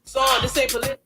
song. This ain't political.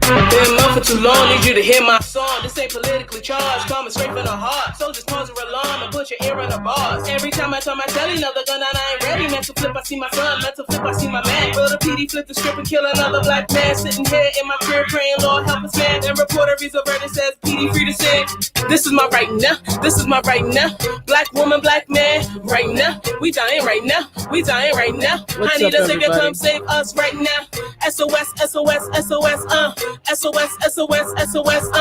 Been up for too long, need you to hear my song. This ain't politically charged, coming straight from the heart. Soldiers pause your alarm and put your ear on the bars. Every time I turn my telly, another gun and I ain't ready. Mental flip, I see my son. Mental flip, I see my man. Will the PD flip the script and kill another black man? Sitting here in my crib praying, Lord help us, man. And reporter reads a verdict says PD free to sin. This is my right now. This is my right now. Black woman, black man, right now. We dying right now. We dying right now. I need a nigga come save us right now. SOS, SOS, SOS, SOS, SOS, SOS, SOS,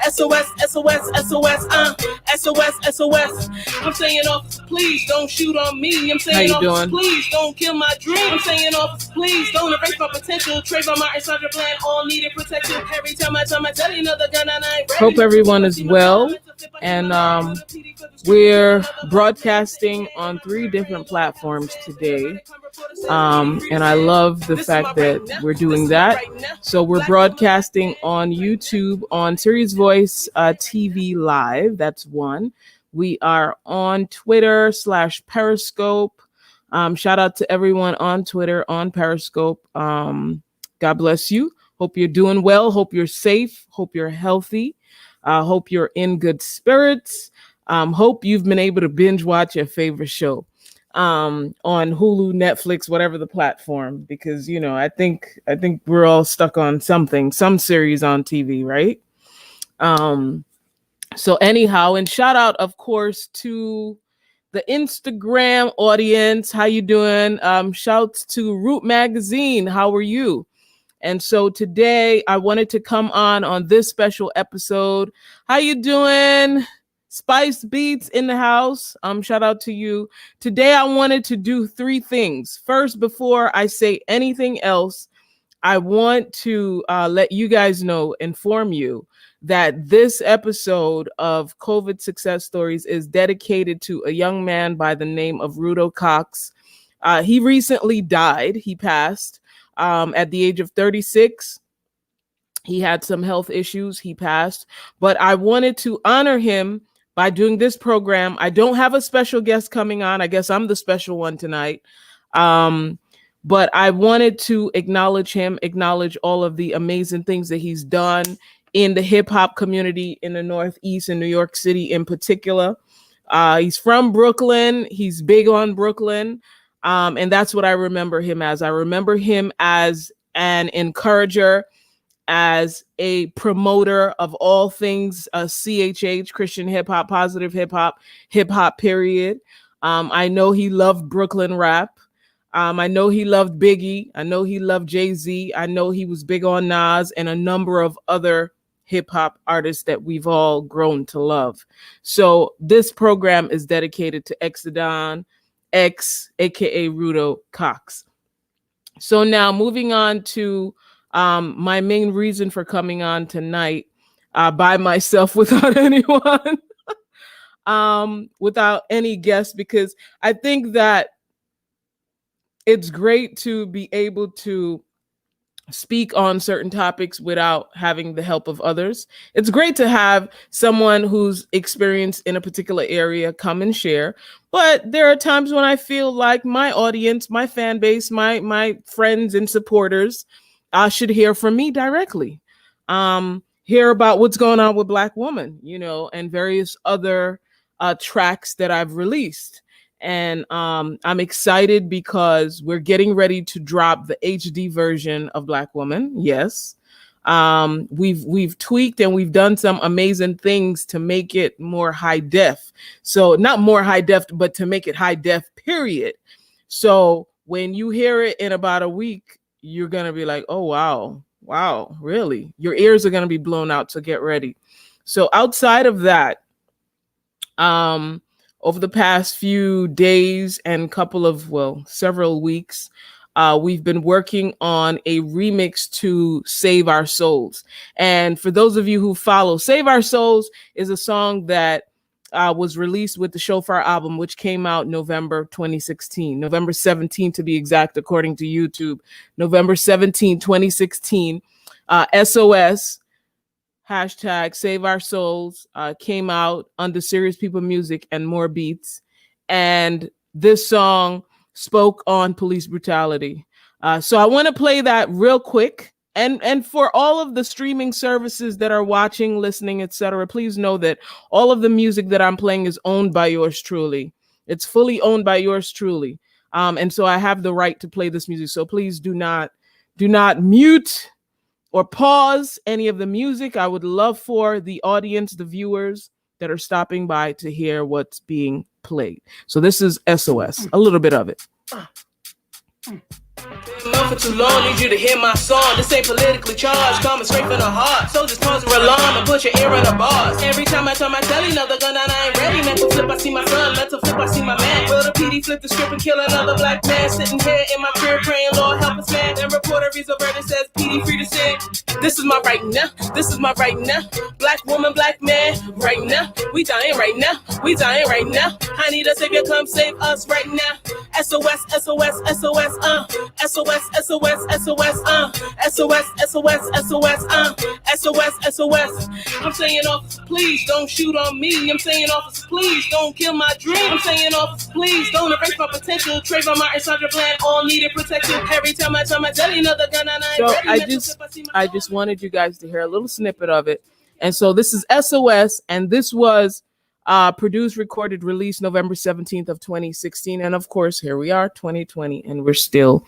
SOS, SOS, SOS, SOS. I'm saying, officer, please don't shoot on me. I'm saying, officer, please don't kill my dream. I'm saying, officer, please don't erase my potential. Trayvon Martin, Sandra Bland, all needed protection. Every time I tell you another gun and I ain't ready. Hope everyone is well. And we're broadcasting on 3 different platforms today. And I love the fact that we're doing that. So we're broadcasting on YouTube on Sirius Voice TV Live. That's one. We are on Twitter /Periscope. Shout out to everyone on Twitter, on Periscope. God bless you. Hope you're doing well. Hope you're safe. Hope you're healthy. Hope you're in good spirits. Hope you've been able to binge watch your favorite show on Hulu, Netflix, whatever the platform, because, you know, I think we're all stuck on some series on TV, right? So anyhow, and shout out, of course, to the Instagram audience. How you doing? Shouts to Root Magazine. How are you? And so today I wanted to come on this special episode. How you doing? Spice Beats in the house. Shout out to you. Today I wanted to do 3 things. First, before I say anything else, I want to let you guys know, inform you that this episode of COVID Success Stories is dedicated to a young man by the name of Rudo Cox. He recently died. He passed at the age of 36. He had some health issues. He passed. But I wanted to honor him by doing this program. I don't have a special guest coming on. I guess I'm the special one tonight. But I wanted to acknowledge him, acknowledge all of the amazing things that he's done in the hip hop community in the Northeast, in New York City in particular. He's from Brooklyn. He's big on Brooklyn. And that's what I remember him as. I remember him as an encourager, as a promoter of all things CHH, Christian hip hop, positive hip hop, period. I know he loved Brooklyn rap. I know he loved Biggie. I know he loved Jay-Z. I know he was big on Nas and a number of other hip hop artists that we've all grown to love. So this program is dedicated to Exodon X, aka Rudo Cox. So now moving on to my main reason for coming on tonight by myself without anyone, without any guests, because I think that it's great to be able to speak on certain topics without having the help of others. It's great to have someone who's experienced in a particular area come and share. But there are times when I feel like my audience, my fan base, my friends and supporters should hear from me directly. Hear about what's going on with Black Woman, you know, and various other tracks that I've released. And I'm excited because we're getting ready to drop the HD version of Black Woman. Yes. We've tweaked and we've done some amazing things to make it more high def. So not more high def, but to make it high def, period. So when you hear it in about a week, you're going to be like, oh, wow, really? Your ears are going to be blown out. So get ready. So outside of that, over the past few days and several weeks, we've been working on a remix to Save Our Souls. And for those of you who follow, Save Our Souls is a song that was released with the Shofar album, which came out November 2016, November 17 to be exact, according to YouTube. November 17, 2016, SOS hashtag Save Our Souls, came out under Serious People Music and More Beats. And this song spoke on police brutality. So I want to play that real quick. And for all of the streaming services that are watching, listening, etc., please know that all of the music that I'm playing is owned by yours truly. It's fully owned by yours truly. And so I have the right to play this music. So please do not mute or pause any of the music. I would love for the audience, the viewers that are stopping by, to hear what's being played. So this is SOS, a little bit of it. For too long, need you to hear my song. This ain't politically charged, coming straight from the heart. So just pause your alarm and put your ear on the bars. Every time I turn my telly, another gun and I ain't ready. Mental flip, I see my son. Mental flip, I see my man. Will the PD flip the script and kill another black man? Sitting here in my crib praying, Lord help us, man. Then reporter reads a verdict, says PD free to sin. This is my right now. This is my right now. Black woman, black man, right now. We dying right now. We dying right now. I need a savior, come save us right now. SOS, SOS, SOS, SOS, SOS, SOS, SOS, SOS, SOS, SOS, SOS. I'm saying, officer, please don't shoot on me. I'm saying, officer, please don't kill my dream. I'm saying, officer, please don't erase my potential. Trayvon Martin, Sandra Bland, all needed protection. Every time I turn my telly, another gun and I ain't ready. So I just wanted you guys to hear a little snippet of it. And so this is SOS, and this was produced, recorded, released November 17th of 2016. And of course, here we are, 2020, and we're still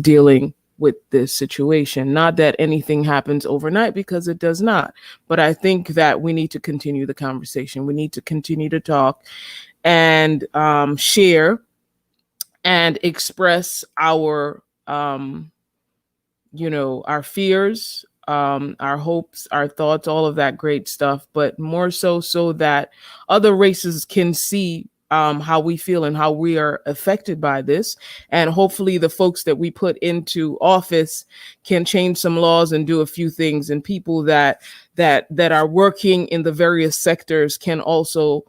dealing with this situation. Not that anything happens overnight, because it does not. But I think that we need to continue the conversation. We need to continue to talk and share and express our, our fears, our hopes, our thoughts, all of that great stuff, but more so that other races can see how we feel and how we are affected by this. And hopefully the folks that we put into office can change some laws and do a few things, and people that are working in the various sectors can also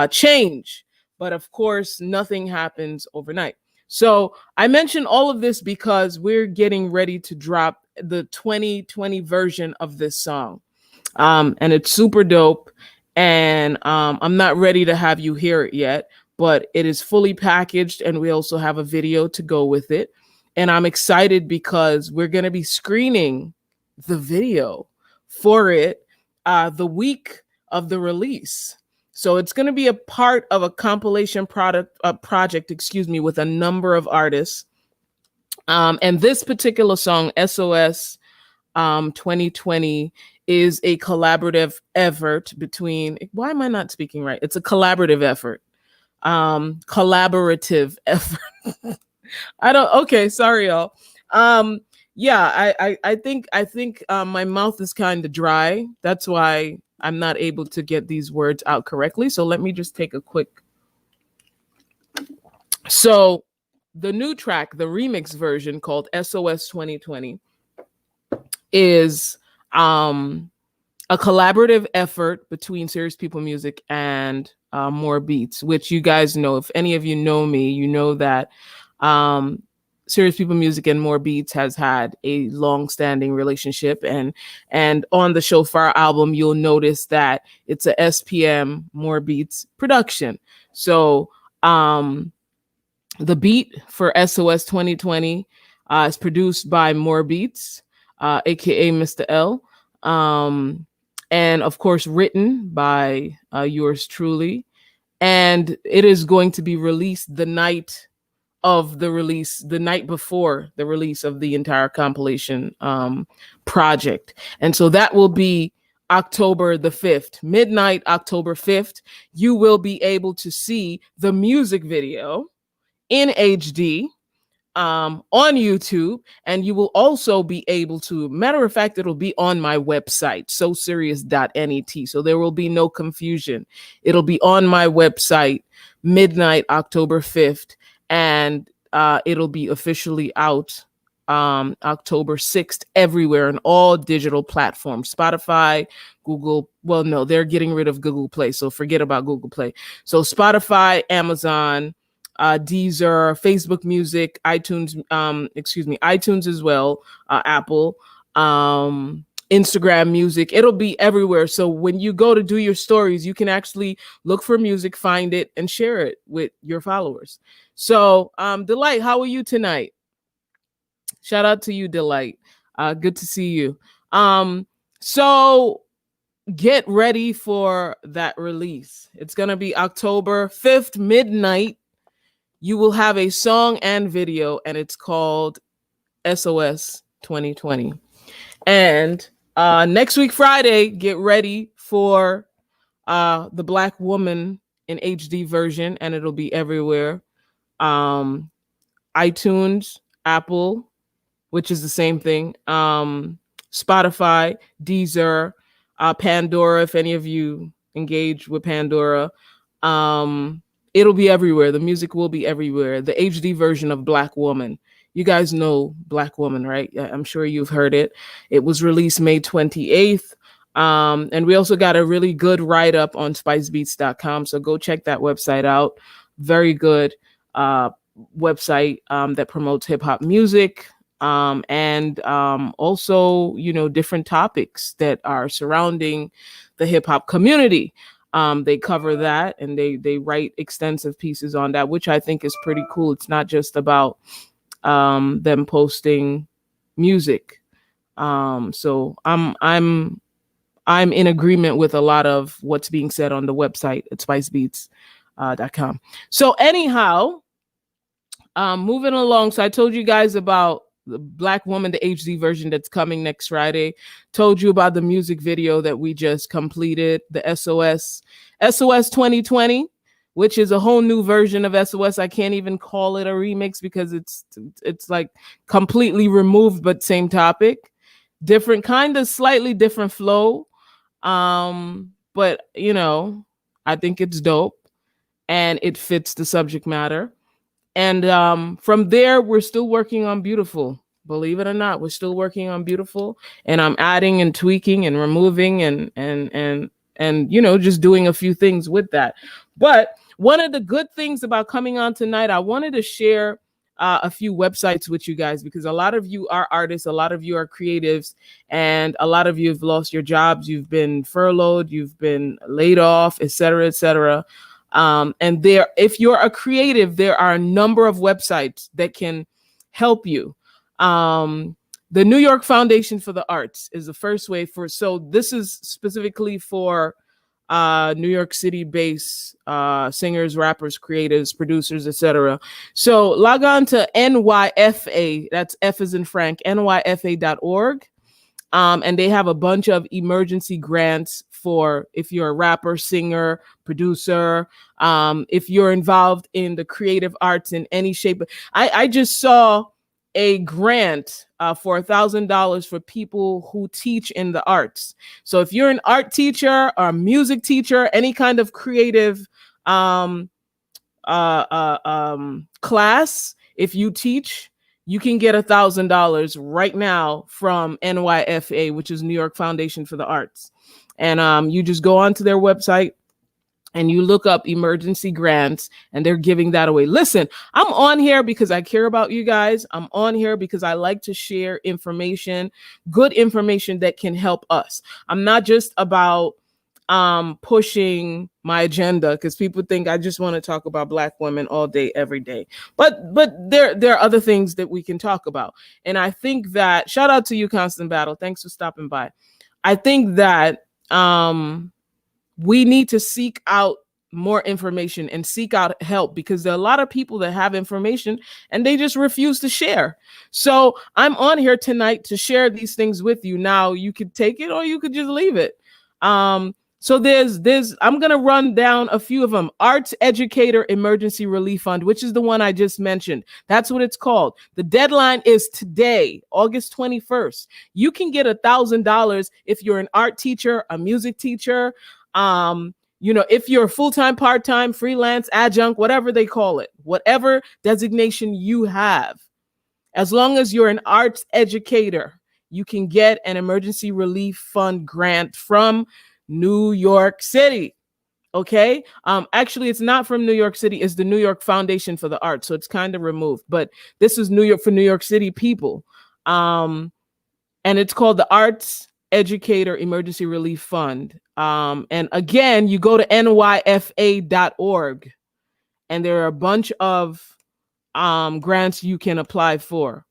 change. But of course, nothing happens overnight. So I mentioned all of this because we're getting ready to drop the 2020 version of this song. And it's super dope. And I'm not ready to have you hear it yet, but it is fully packaged, and we also have a video to go with it. And I'm excited because we're going to be screening the video for it the week of the release. So it's going to be a part of a compilation project, with a number of artists. And this particular song, SOS 2020, is a collaborative effort between, why am I not speaking right? It's a collaborative effort. Collaborative effort. Okay, sorry, y'all. Yeah, I think my mouth is kind of dry. That's why I'm not able to get these words out correctly. So let me just take a quick. So the new track, the remix version called SOS 2020, is a collaborative effort between Serious People Music and More Beats, which you guys know. If any of you know me, you know that Serious People Music and More Beats has had a long-standing relationship, and on the Shofar album, you'll notice that it's a SPM More Beats production. So the beat for SOS 2020 is produced by More Beats, aka Mr. L, and of course written by yours truly, and it is going to be released the night before the release of the entire compilation project. And so that will be October the 5th, midnight, October 5th. You will be able to see the music video in HD on YouTube, and you will also be able to, matter of fact, it'll be on my website, soserious.net. So there will be no confusion. It'll be on my website, midnight, October 5th. And it'll be officially out October 6th everywhere on all digital platforms. Spotify, Google. Well, no, they're getting rid of Google Play, so forget about Google Play. So Spotify, Amazon, Deezer, Facebook Music, iTunes, iTunes as well, Apple, Instagram music. It'll be everywhere. So when you go to do your stories, you can actually look for music, find it, and share it with your followers. So, Delight, how are you tonight? Shout out to you, Delight. Good to see you. So get ready for that release. It's gonna be October 5th, midnight. You will have a song and video, and it's called SOS 2020. And next week, Friday, get ready for the Black Woman in HD version, and it'll be everywhere. iTunes, Apple, which is the same thing, Spotify, Deezer, Pandora, if any of you engage with Pandora. It'll be everywhere. The music will be everywhere. The HD version of Black Woman. You guys know Black Woman, right? I'm sure you've heard it. It was released May 28th. And we also got a really good write-up on spicebeats.com. So go check that website out. Very good website that promotes hip-hop music. And also, you know, different topics that are surrounding the hip-hop community. They cover that, and they write extensive pieces on that, which I think is pretty cool. It's not just about them posting music. So I'm in agreement with a lot of what's being said on the website at spicebeats.com. So anyhow, moving along. So I told you guys about the Black Woman, the HD version that's coming next Friday. Told you about the music video that we just completed, the SOS 2020, which is a whole new version of SOS. I can't even call it a remix because it's like completely removed, but same topic, different kind of slightly different flow. But you know, I think it's dope and it fits the subject matter. And from there, we're still working on Beautiful. Believe it or not, we're still working on Beautiful, and I'm adding and tweaking and removing and you know, just doing a few things with that. But one of the good things about coming on tonight, I wanted to share a few websites with you guys, because a lot of you are artists, a lot of you are creatives, and a lot of you have lost your jobs. You've been furloughed, you've been laid off, et cetera, et cetera. And there, if you're a creative, there are a number of websites that can help you. The New York Foundation for the Arts is the first way for, so this is specifically for New York City based singers, rappers, creatives, producers, etc. So log on to NYFA, that's F as in Frank, NYFA.org. And they have a bunch of emergency grants for if you're a rapper, singer, producer, if you're involved in the creative arts in any shape. I just saw a grant for $1,000 for people who teach in the arts. So if you're an art teacher or a music teacher, any kind of creative class, if you teach, you can get $1,000 right now from NYFA, which is New York Foundation for the Arts. And you just go onto their website and you look up emergency grants, and they're giving that away. Listen, I'm on here because I care about you guys. I'm on here because I like to share information, good information that can help us. I'm not just about pushing my agenda, because people think I just want to talk about Black women all day, every day. But there are other things that we can talk about. And I think that, shout out to you, Constant Battle. Thanks for stopping by. I think that we need to seek out more information and seek out help, because there are a lot of people that have information and they just refuse to share. So I'm on here tonight to share these things with you. Now you could take it or you could just leave it. So there's I'm going to run down a few of them. Arts Educator Emergency Relief Fund, which is the one I just mentioned. That's what it's called. The deadline is today, August 21st. You can get $1,000 if you're an art teacher, a music teacher, you know, if you're full-time, part-time, freelance, adjunct, whatever they call it, whatever designation you have, as long as you're an arts educator, you can get an emergency relief fund grant from New York City. Okay. Actually, it's not from New York City. It's the New York Foundation for the Arts. So it's kind of removed, but this is New York for New York City people. And it's called the Arts Educator Emergency Relief Fund. And again, you go to nyfa.org, and there are a bunch of grants you can apply for.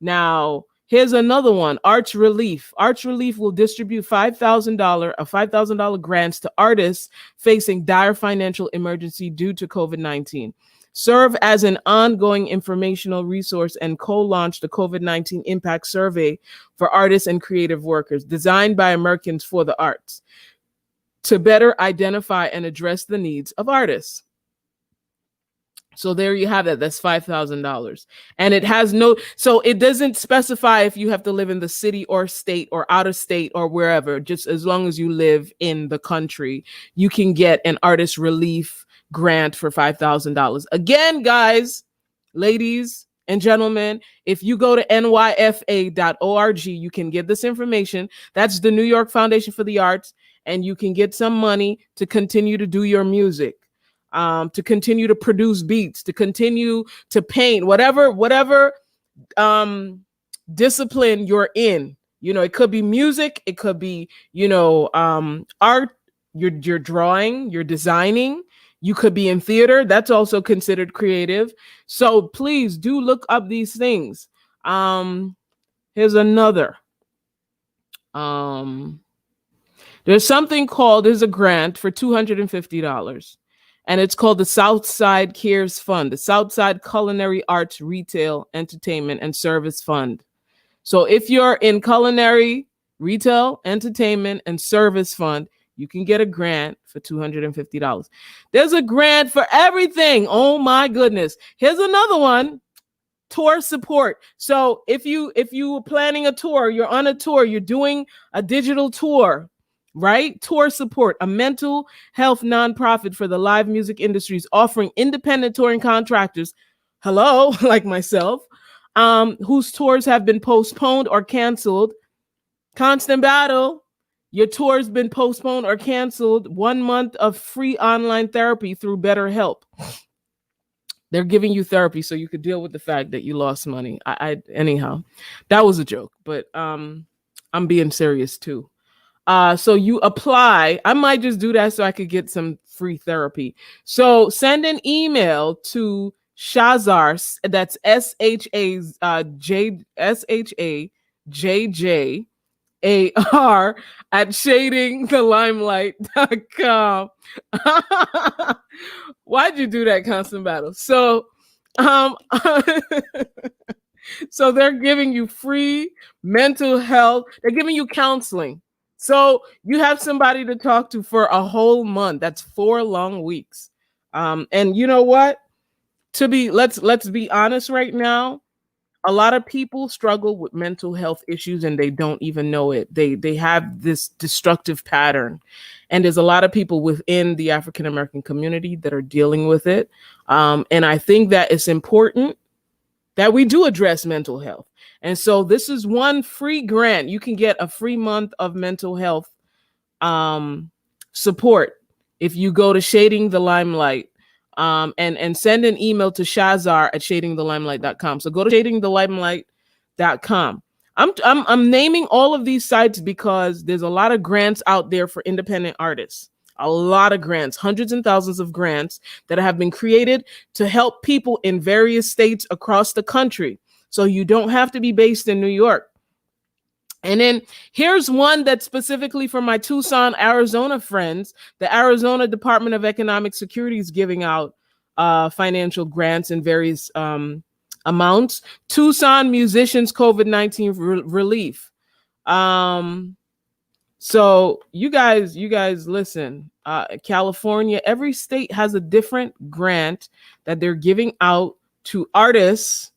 Now, here's another one, Arts Relief. Arts Relief will distribute $5,000 grants to artists facing dire financial emergency due to COVID-19. Serve as an ongoing informational resource and co-launch the COVID-19 Impact Survey for artists and creative workers, designed by Americans for the arts, to better identify and address the needs of artists. So there you have it. That's $5,000. And it has so it doesn't specify if you have to live in the city or state or out of state or wherever. Just as long as you live in the country, you can get an artist relief grant for $5,000. Again, guys, ladies and gentlemen, if you go to nyfa.org, you can get this information. That's the New York Foundation for the Arts, and you can get some money to continue to do your music, to continue to produce beats, to continue to paint, whatever discipline you're in. You know, it could be music, it could be, art, you're drawing, you're designing. You could be in theater. That's also considered creative. So please do look up these things. Here's another. There's a grant for $250. And it's called the Southside Cares Fund, the Southside Culinary Arts, Retail, Entertainment, and Service Fund. So if you're in culinary, retail, entertainment, and service fund, you can get a grant for $250. There's a grant for everything. Oh my goodness. Here's another one. Tour support. So if you are planning a tour, you're on a tour, you're doing a digital tour, right? Tour support, a mental health nonprofit for the live music industries, offering independent touring contractors, like myself, whose tours have been postponed or canceled. Constant battle. Your tour's been postponed or canceled. 1 month of free online therapy through BetterHelp. They're giving you therapy so you could deal with the fact that you lost money. Anyhow, that was a joke, but I'm being serious too. So you apply. I might just do that so I could get some free therapy. So send an email to Shazar. That's SHAJJAR at shadingthelimelight.com. Why'd you do that, Constant Battle? So, so they're giving you free mental health. They're giving you counseling. So you have somebody to talk to for a whole month. That's 4 long weeks. And you know what? Let's be honest right now. A lot of people struggle with mental health issues and they don't even know it. They have this destructive pattern. And there's a lot of people within the African American community that are dealing with it. And I think that it's important that we do address mental health. And so this is one free grant. You can get a free month of mental health support if you go to Shading the Limelight. And send an email to Shazar at shadingthelimelight.com. So go to shadingthelimelight.com. I'm naming all of these sites because there's a lot of grants out there for independent artists. A lot of grants, hundreds and thousands of grants that have been created to help people in various states across the country. So you don't have to be based in New York. And then here's one that's specifically for my Tucson, Arizona friends. The Arizona Department of Economic Security is giving out financial grants in various amounts. Tucson musicians COVID-19 relief. So you guys listen. California, every state has a different grant that they're giving out to artists.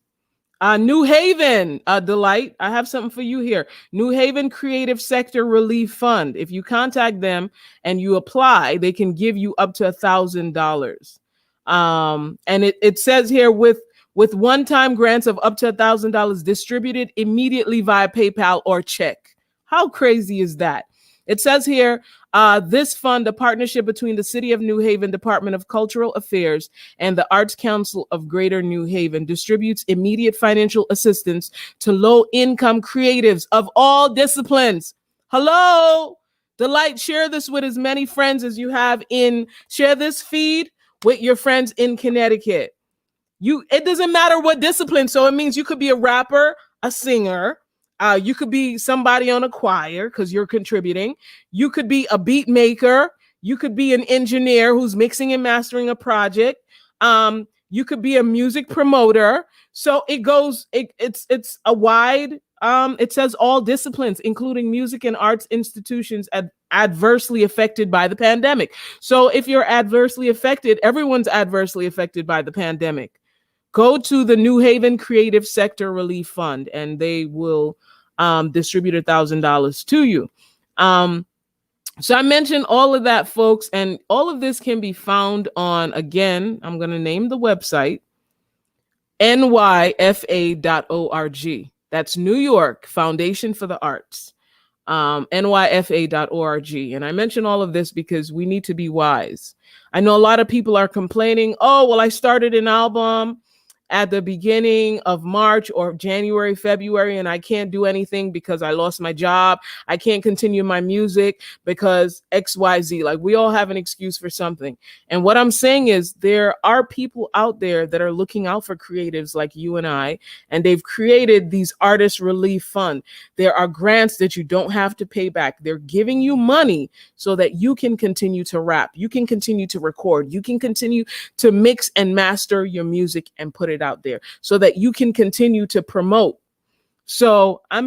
New Haven, Delight, I have something for you here. New Haven Creative Sector Relief Fund. If you contact them and you apply, they can give you up to $1,000. And it says here with one-time grants of up to $1,000 distributed immediately via PayPal or check. How crazy is that? It says here, this fund, a partnership between the City of New Haven Department of Cultural Affairs and the Arts Council of Greater New Haven, distributes immediate financial assistance to low-income creatives of all disciplines. Hello, Delight, share this with as many friends as you have share this feed with your friends in Connecticut. It doesn't matter what discipline. So it means you could be a rapper, a singer. You could be somebody on a choir because you're contributing. You could be a beat maker. You could be an engineer who's mixing and mastering a project. You could be a music promoter. So it's a wide, it says all disciplines, including music and arts institutions adversely affected by the pandemic. So if you're adversely affected, everyone's adversely affected by the pandemic. Go to the New Haven Creative Sector Relief Fund and they will distribute $1,000 to you. So I mentioned all of that, folks, and all of this can be found on, again, I'm going to name the website, nyfa.org. That's New York Foundation for the Arts, nyfa.org. And I mention all of this because we need to be wise. I know a lot of people are complaining, oh, well, I started an album at the beginning of March or January, February, and I can't do anything because I lost my job. I can't continue my music because XYZ. Like, we all have an excuse for something. And what I'm saying is there are people out there that are looking out for creatives like you and I, and they've created these artist relief fund. There are grants that you don't have to pay back. They're giving you money so that you can continue to rap. You can continue to record. You can continue to mix and master your music and put it out there so that you can continue to promote. So I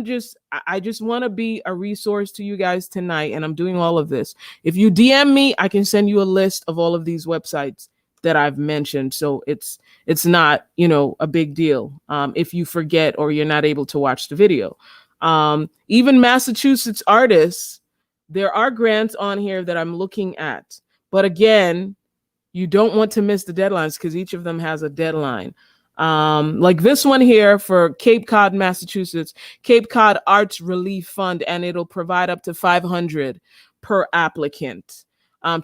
just want to be a resource to you guys tonight, and I'm doing all of this. If you DM me, I can send you a list of all of these websites that I've mentioned. So it's not, a big deal if you forget or you're not able to watch the video. Even Massachusetts artists, there are grants on here that I'm looking at. But again, you don't want to miss the deadlines because each of them has a deadline. Like this one here for Cape Cod, Massachusetts, Cape Cod Arts Relief Fund, and it'll provide up to $500 per applicant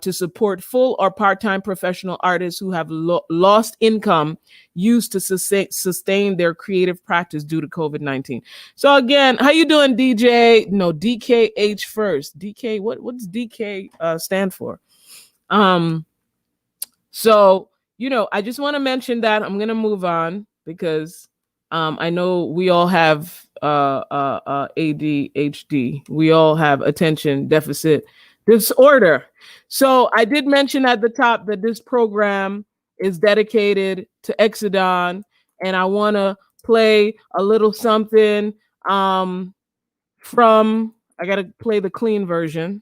to support full or part-time professional artists who have lost income used to sustain their creative practice due to COVID-19. So again, how you doing, DJ? No, DKH first. DK, what's DK stand for? So, I just want to mention that. I'm going to move on because I know we all have ADHD. We all have attention deficit disorder. So I did mention at the top that this program is dedicated to Exodon, and I want to play a little something I got to play the clean version.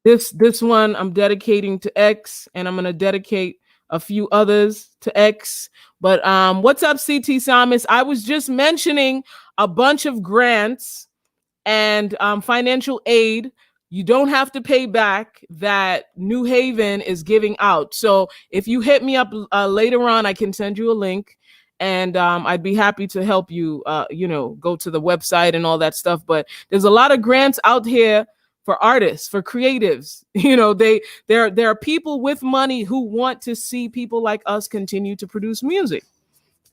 This one I'm dedicating to X, and I'm going to dedicate a few others to X. But what's up, CT Samus? I was just mentioning a bunch of grants and financial aid you don't have to pay back that New Haven is giving out. So if you hit me up later on, I can send you a link. And I'd be happy to help you, go to the website and all that stuff. But there's a lot of grants out here for artists, for creatives. There are people with money who want to see people like us continue to produce music.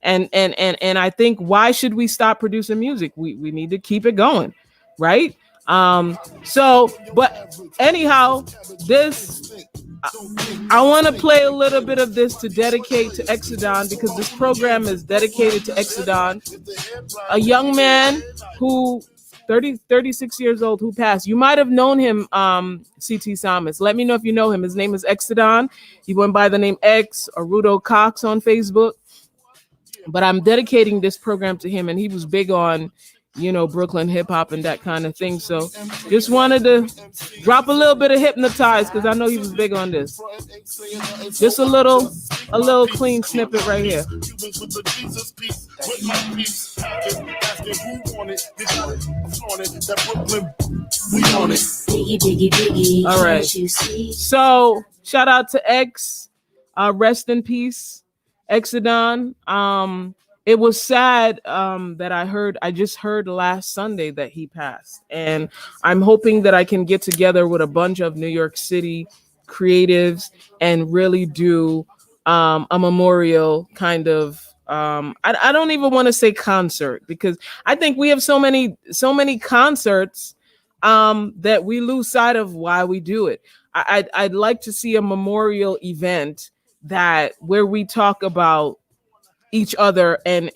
And I think, why should we stop producing music? We need to keep it going, right? But anyhow, I want to play a little bit of this to dedicate to Exodon, because this program is dedicated to Exodon, a young man who 36 years old who passed. You might have known him, CT Samus. Let me know if you know him. His name is Exodon. He went by the name X or Rudo Cox on Facebook. But I'm dedicating this program to him, and he was big on, Brooklyn hip hop and that kind of thing. So just wanted to drop a little bit of Hypnotize, because I know he was big on this. Just a little clean snippet right here. All right. So shout out to X. Rest in peace, Exodon. It was sad that I just heard last Sunday that he passed. And I'm hoping that I can get together with a bunch of New York City creatives and really do a memorial kind of I don't even want to say concert, because I think we have so many concerts that we lose sight of why we do it. I'd like to see a memorial event that where we talk about each other and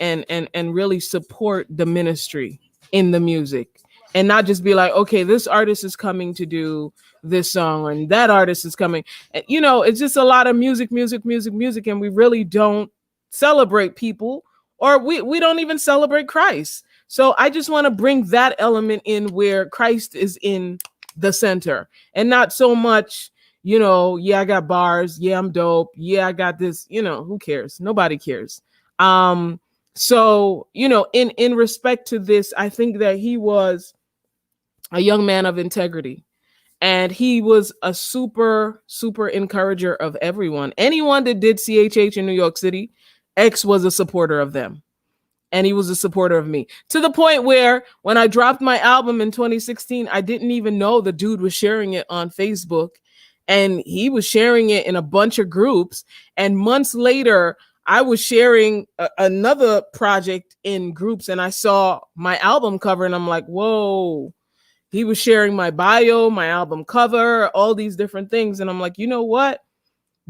really support the ministry in the music, and not just be like, okay, this artist is coming to do this song and that artist is coming. And, you know, it's just a lot of music, and we really don't celebrate people, or we don't even celebrate Christ. So I just want to bring that element in where Christ is in the center, and not so much, you know, yeah, I got bars, yeah, I'm dope, yeah, I got this, you know, who cares? Nobody cares. So, you know, in respect to this, I think that he was a young man of integrity, and he was a super encourager of everyone. Anyone that did CHH in New York City, X was a supporter of them, and he was a supporter of me, to the point where when I dropped my album in 2016, I didn't even know the dude was sharing it on Facebook, and he was sharing it in a bunch of groups. And months later, I was sharing another project in groups, and I saw my album cover, and I'm like, whoa. He was sharing my bio, my album cover, all these different things. And I'm like, you know what?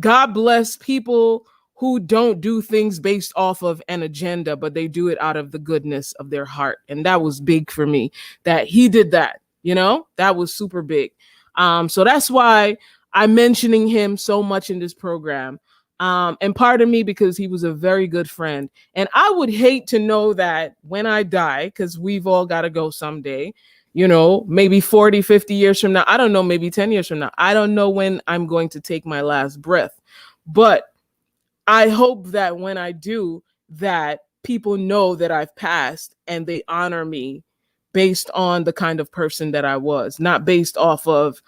God bless people who don't do things based off of an agenda, but they do it out of the goodness of their heart. And that was big for me, that he did that, you know, that was super big. So that's why I'm mentioning him so much in this program. And part of me, because he was a very good friend. And I would hate to know that when I die, because we've all got to go someday, you know, maybe 40, 50 years from now, I don't know, maybe 10 years from now, I don't know when I'm going to take my last breath. But I hope that when I do, that people know that I've passed and they honor me based on the kind of person that I was, not based off of,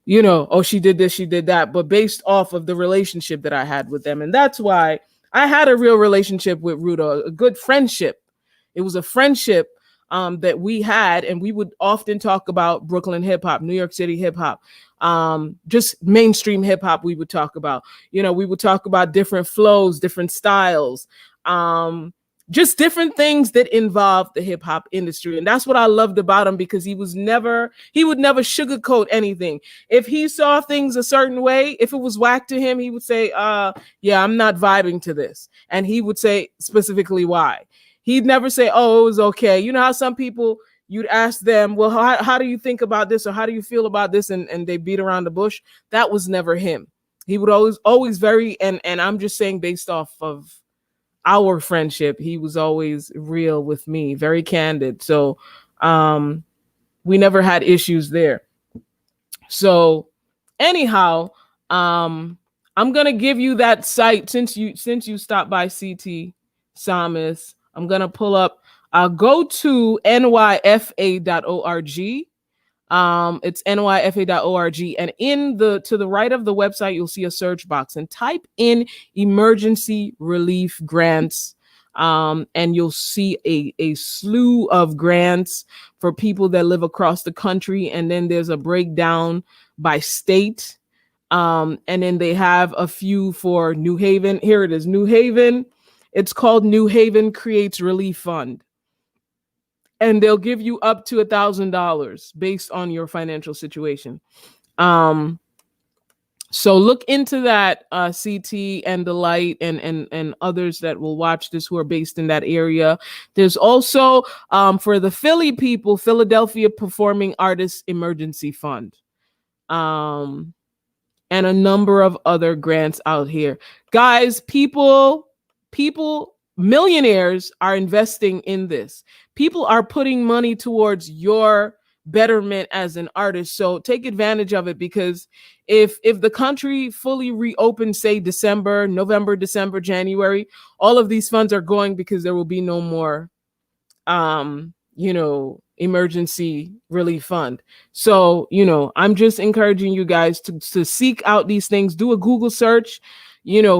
you know, oh, she did this, she did that, but based off of the relationship that I had with them. And that's why I had a real relationship with Ruda, a good friendship. It was a friendship that we had, and we would often talk about Brooklyn hip hop, New York City hip hop, just mainstream hip hop. We would talk about, you know, we would talk about different flows, different styles, just different things that involve the hip hop industry. And that's what I loved about him, because he would never sugarcoat anything. If he saw things a certain way, if it was whack to him, he would say, yeah, I'm not vibing to this. And he would say specifically why. He'd never say, oh, it was okay. You know how some people, you'd ask them, well, how do you think about this? Or how do you feel about this? And they beat around the bush. That was never him. He would always very, and I'm just saying based off of our friendship, he was always real with me, very candid. So we never had issues there. So anyhow, I'm going to give you that site since you stopped by CT Samus. I'm going to pull up, go to nyfa.org. It's nyfa.org. And to the right of the website, you'll see a search box, and type in emergency relief grants. And you'll see a slew of grants for people that live across the country. And then there's a breakdown by state. And then they have a few for New Haven. Here it is, New Haven. It's called New Haven Creates Relief Fund. And they'll give you up to $1,000 based on your financial situation. So look into that, CT and the Light and others that will watch this who are based in that area. There's also, for the Philly people, Philadelphia Performing Artists Emergency Fund. And a number of other grants out here. Guys, people, millionaires are investing in this. People are putting money towards your betterment as an artist. So take advantage of it, because if the country fully reopens, say November, December, January, all of these funds are going, because there will be no more, emergency relief fund. So, I'm just encouraging you guys to seek out these things. Do a Google search,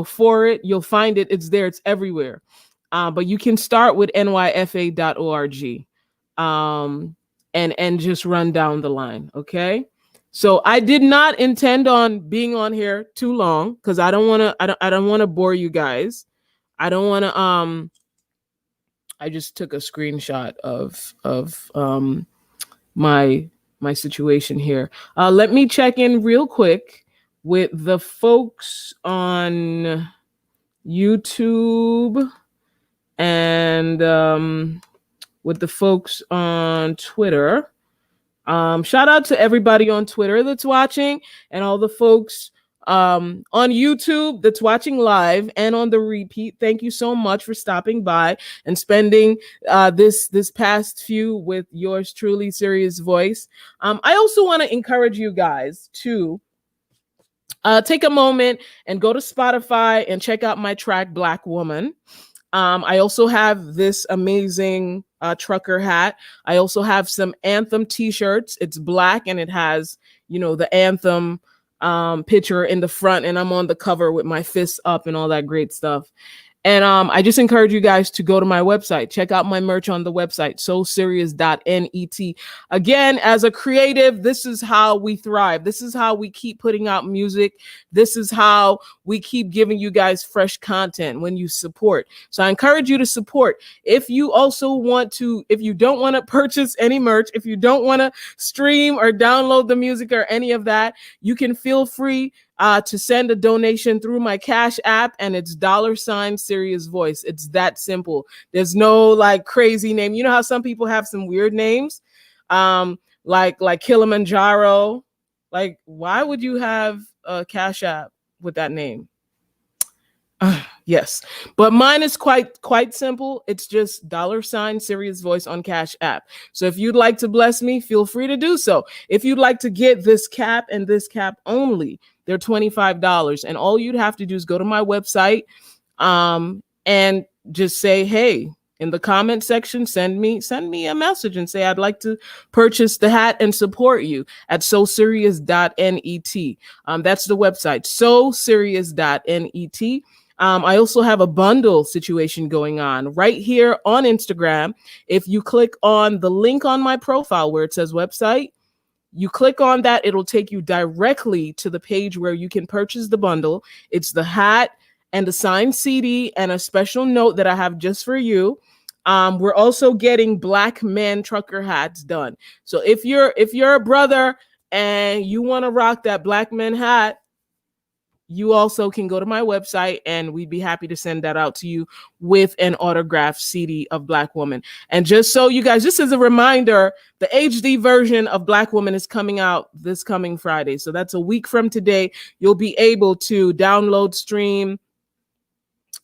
for it. You'll find it. It's there. It's everywhere. But you can start with nyfa.org and just run down the line. Okay. So I did not intend on being on here too long, because I don't want to bore you guys. I don't want to I just took a screenshot of my situation here. Let me check in real quick with the folks on YouTube and with the folks on Twitter. Shout out to everybody on Twitter that's watching and all the folks on YouTube that's watching live and on the repeat. Thank you so much for stopping by and spending this past few with yours truly, Serious Voice. I also want to encourage you guys to take a moment and go to Spotify and check out my track Black Woman. I also have this amazing trucker hat. I also have some Anthem t-shirts. It's black and it has, the Anthem picture in the front, and I'm on the cover with my fists up and all that great stuff. And I just encourage you guys to go to my website, check out my merch on the website, SoSerious.net. Again, as a creative, this is how we thrive. This is how we keep putting out music. This is how we keep giving you guys fresh content when you support. So I encourage you to support. If you also want to, if you don't want to purchase any merch, if you don't want to stream or download the music or any of that, you can feel free to send a donation through my Cash App, and it's $ Serious Voice. It's that simple. There's no like crazy name. You know how some people have some weird names, like Kilimanjaro. Like, why would you have a Cash App with that name? Yes, but mine is quite simple. It's just $ Serious Voice on Cash App. So if you'd like to bless me, feel free to do so. If you'd like to get this cap and this cap only, they're $25. And all you'd have to do is go to my website and just say, hey, in the comment section, send me a message and say, I'd like to purchase the hat and support you at SoSerious.net. That's the website, SoSerious.net. I also have a bundle situation going on right here on Instagram. If you click on the link on my profile where it says website, you click on that, it'll take you directly to the page where you can purchase the bundle. It's the hat and a signed CD and a special note that I have just for you. We're also getting Black Men trucker hats done. So if you're a brother and you want to rock that Black Men hat, you also can go to my website and we'd be happy to send that out to you with an autographed CD of Black Woman. And just so you guys, just as a reminder, the HD version of Black Woman is coming out this coming Friday. So that's a week from today. You'll be able to download, stream,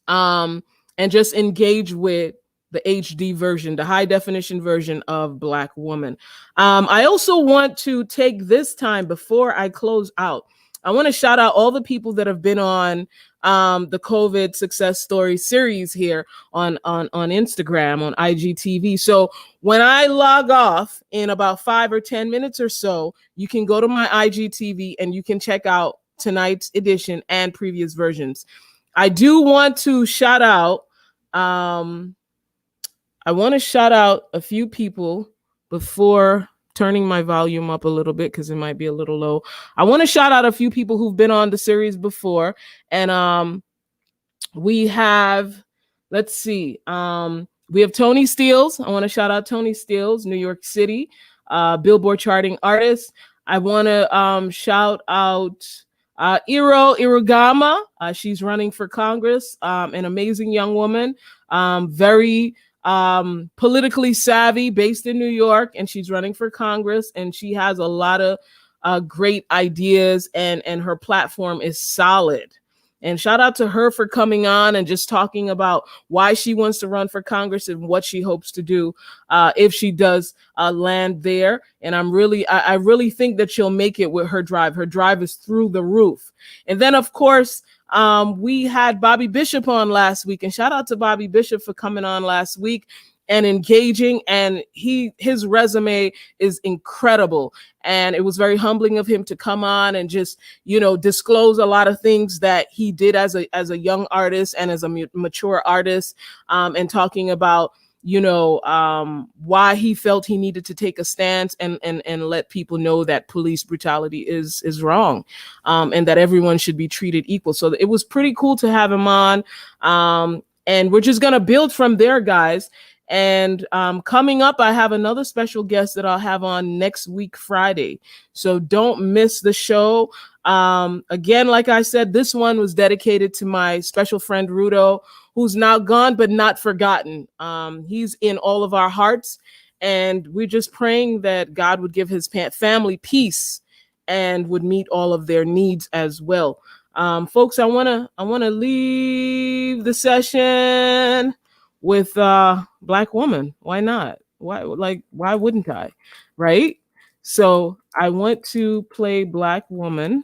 and just engage with the HD version, the high definition version of Black Woman. I also want to take this time before I close out. I want to shout out all the people that have been on the COVID success story series here on Instagram, on IGTV. So when I log off in about 5 or 10 minutes or so, you can go to my IGTV and you can check out tonight's edition and previous versions. I do want to shout out, I want to shout out a few people before turning my volume up a little bit because it might be a little low. I want to shout out a few people who've been on the series before. And we have, let's see, we have Tony Steels. I want to shout out Tony Steels, New York City, Billboard charting artist. I want to shout out Iro Irugama. She's running for Congress, an amazing young woman, very politically savvy, based in New York, and she's running for Congress, and she has a lot of great ideas, and her platform is solid. And shout out to her for coming on and just talking about why she wants to run for Congress and what she hopes to do if she does land there. And I really think that she'll make it with her drive. Her drive is through the roof. And then, of course, we had Bobby Bishop on last week, and shout out to Bobby Bishop for coming on last week and engaging, and his resume is incredible. And it was very humbling of him to come on and just, disclose a lot of things that he did as a young artist and as a mature artist, and talking about, why he felt he needed to take a stance and let people know that police brutality is wrong, and that everyone should be treated equal. So it was pretty cool to have him on. And we're just going to build from there, guys. And coming up, I have another special guest that I'll have on next week, Friday. So don't miss the show. Again, like I said, this one was dedicated to my special friend, Rudo, who's now gone, but not forgotten. He's in all of our hearts. And we're just praying that God would give his family peace and would meet all of their needs as well. Folks, I wanna leave the session with Black Woman. Why not? Why wouldn't I? Right? So I want to play Black Woman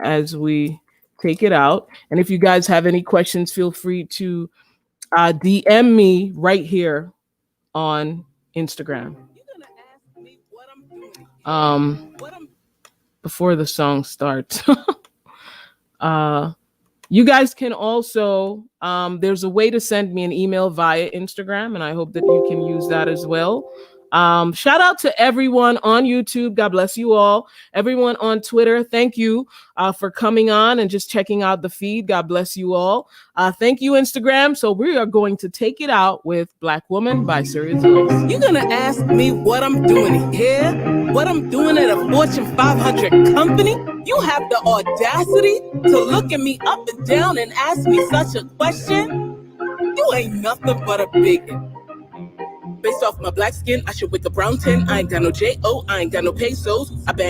as we take it out. And if you guys have any questions, feel free to DM me right here on Instagram. You're gonna ask me what I'm doing. Before the song starts. You guys can also, there's a way to send me an email via Instagram, and I hope that you can use that as well. Shout out to everyone on YouTube. God bless you all. Everyone on Twitter, thank you for coming on and just checking out the feed. God bless you all. Thank you, Instagram. So we are going to take it out with Black Woman by Serious Voice. You're gonna ask me what I'm doing here? What I'm doing at a Fortune 500 company? You have the audacity to look at me up and down and ask me such a question? You ain't nothing but a bigot. Based off my black skin, I should wake a brown tin. I ain't got no J.O., I ain't got no pesos. I bang